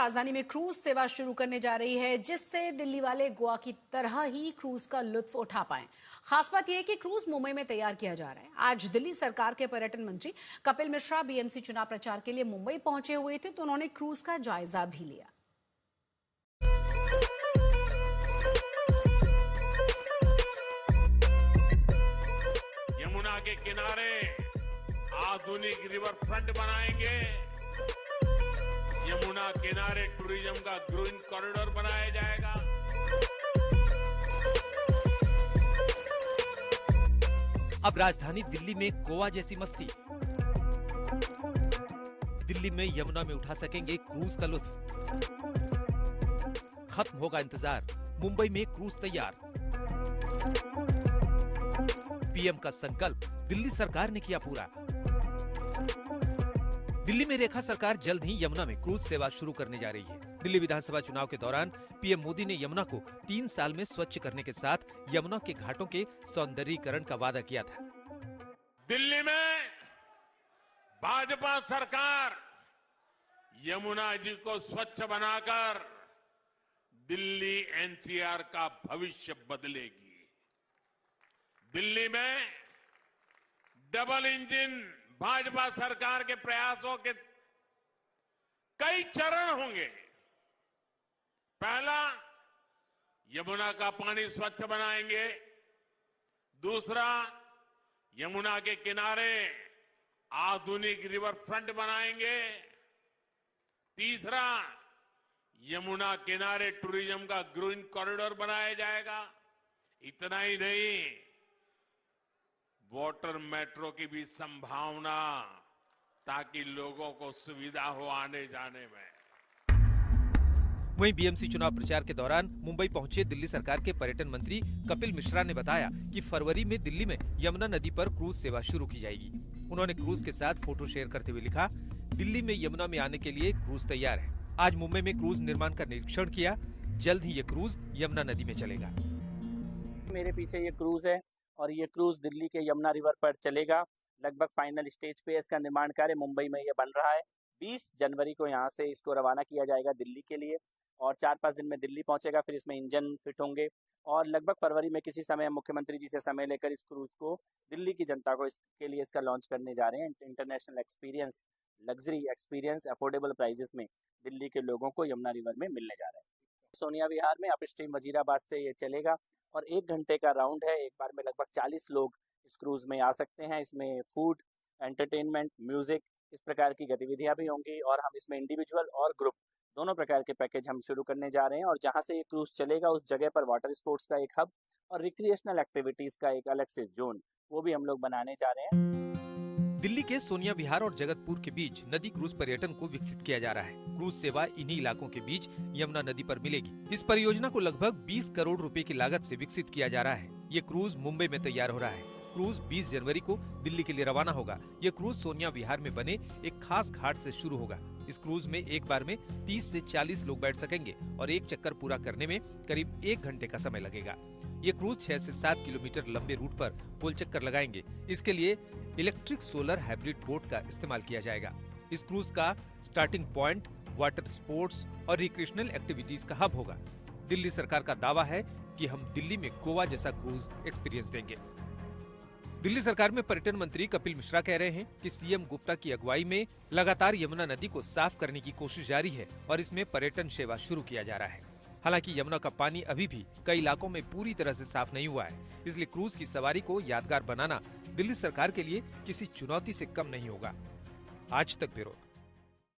राजधानी में क्रूज सेवा शुरू करने जा रही है, जिससे दिल्ली वाले गोवा की तरह ही क्रूज का लुत्फ उठा पाएं। खास बात यह है कि क्रूज मुंबई में तैयार किया जा रहा है। आज दिल्ली सरकार के पर्यटन मंत्री कपिल मिश्रा बीएमसी चुनाव प्रचार के लिए मुंबई पहुंचे हुए थे, तो उन्होंने क्रूज का जायजा भी लिया। यमुना के किनारे आधुनिक रिवर फ्रंट बनाएंगे। यमुना किनारे टूरिज्म का ग्रीन कॉरिडोर बनाया जाएगा। अब राजधानी दिल्ली में गोवा जैसी मस्ती। दिल्ली में यमुना में उठा सकेंगे क्रूज का लुत्फ। खत्म होगा इंतजार, मुंबई में क्रूज तैयार। पीएम का संकल्प दिल्ली सरकार ने किया पूरा। दिल्ली में रेखा सरकार जल्द ही यमुना में क्रूज सेवा शुरू करने जा रही है। दिल्ली विधानसभा चुनाव के दौरान पीएम मोदी ने यमुना को 3 साल में स्वच्छ करने के साथ यमुना के घाटों के सौंदर्यीकरण का वादा किया था। दिल्ली में भाजपा सरकार यमुना जी को स्वच्छ बनाकर दिल्ली एनसीआर का भविष्य बदलेगी। दिल्ली में डबल इंजन भाजपा सरकार के प्रयासों के कई चरण होंगे। पहला, यमुना का पानी स्वच्छ बनाएंगे। दूसरा, यमुना के किनारे आधुनिक रिवर फ्रंट बनाएंगे। तीसरा, यमुना किनारे टूरिज्म का ग्रीन कॉरिडोर बनाया जाएगा। इतना ही नहीं, वाटर मेट्रो की भी संभावना, ताकि लोगों को सुविधा हो आने जाने में। वहीं बीएमसी चुनाव प्रचार के दौरान मुंबई पहुंचे दिल्ली सरकार के पर्यटन मंत्री कपिल मिश्रा ने बताया कि फरवरी में दिल्ली में यमुना नदी पर क्रूज सेवा शुरू की जाएगी। उन्होंने क्रूज के साथ फोटो शेयर करते हुए लिखा, दिल्ली में यमुना में आने के लिए क्रूज तैयार है। आज मुंबई में क्रूज निर्माण का निरीक्षण किया। जल्द ही ये क्रूज यमुना नदी में चलेगा। मेरे पीछे ये क्रूज है और ये क्रूज दिल्ली के यमुना रिवर पर चलेगा। लगभग फाइनल स्टेज पे इसका निर्माण कार्य मुंबई में ये बन रहा है। 20 जनवरी को यहाँ से इसको रवाना किया जाएगा दिल्ली के लिए और 4-5 दिन में दिल्ली पहुंचेगा। फिर इसमें इंजन फिट होंगे और लगभग फरवरी में किसी समय मुख्यमंत्री जी से समय लेकर इस क्रूज को दिल्ली की जनता को इसके लिए इसका लॉन्च करने जा रहे हैं। International experience, luxury experience, affordable prices में दिल्ली के लोगों को यमुना रिवर में मिलने जा रहे हैं। सोनिया विहार में अपस्ट्रीम वजीराबाद से ये चलेगा और 1 घंटे का राउंड है। एक बार में लगभग 40 लोग इस क्रूज में आ सकते हैं। इसमें फूड, एंटरटेनमेंट, म्यूजिक, इस प्रकार की गतिविधियां भी होंगी और हम इसमें इंडिविजुअल और ग्रुप दोनों प्रकार के पैकेज हम शुरू करने जा रहे हैं। और जहां से ये क्रूज चलेगा उस जगह पर वाटर स्पोर्ट्स का एक हब और रिक्रिएशनल एक्टिविटीज का एक अलग से जोन वो भी हम लोग बनाने जा रहे हैं। दिल्ली के सोनिया विहार और जगतपुर के बीच नदी क्रूज पर्यटन को विकसित किया जा रहा है। क्रूज सेवा इन्हीं इलाकों के बीच यमुना नदी पर मिलेगी। इस परियोजना को लगभग 20 करोड़ रुपए की लागत से विकसित किया जा रहा है। ये क्रूज मुंबई में तैयार हो रहा है। क्रूज 20 जनवरी को दिल्ली के लिए रवाना होगा। ये क्रूज सोनिया विहार में बने एक खास घाट से शुरू होगा। इस क्रूज में एक बार में 30 से 40 लोग बैठ सकेंगे और एक चक्कर पूरा करने में करीब 1 घंटे का समय लगेगा। ये क्रूज 6 से 7 किलोमीटर लंबे रूट पर गोल चक्कर लगाएंगे। इसके लिए इलेक्ट्रिक सोलर हाइब्रिड बोट का इस्तेमाल किया जाएगा। इस क्रूज का स्टार्टिंग पॉइंट वाटर स्पोर्ट्स और रिक्रिएशनल एक्टिविटीज का हब होगा। दिल्ली सरकार का दावा है कि हम दिल्ली में गोवा जैसा क्रूज एक्सपीरियंस देंगे। दिल्ली सरकार में पर्यटन मंत्री कपिल मिश्रा कह रहे हैं कि सीएम गुप्ता की अगुवाई में लगातार यमुना नदी को साफ करने की कोशिश जारी है और इसमें पर्यटन सेवा शुरू किया जा रहा है। हालांकि यमुना का पानी अभी भी कई इलाकों में पूरी तरह से साफ नहीं हुआ है, इसलिए क्रूज की सवारी को यादगार बनाना दिल्ली सरकार के लिए किसी चुनौती से कम नहीं होगा। आज तक ब्यूरो।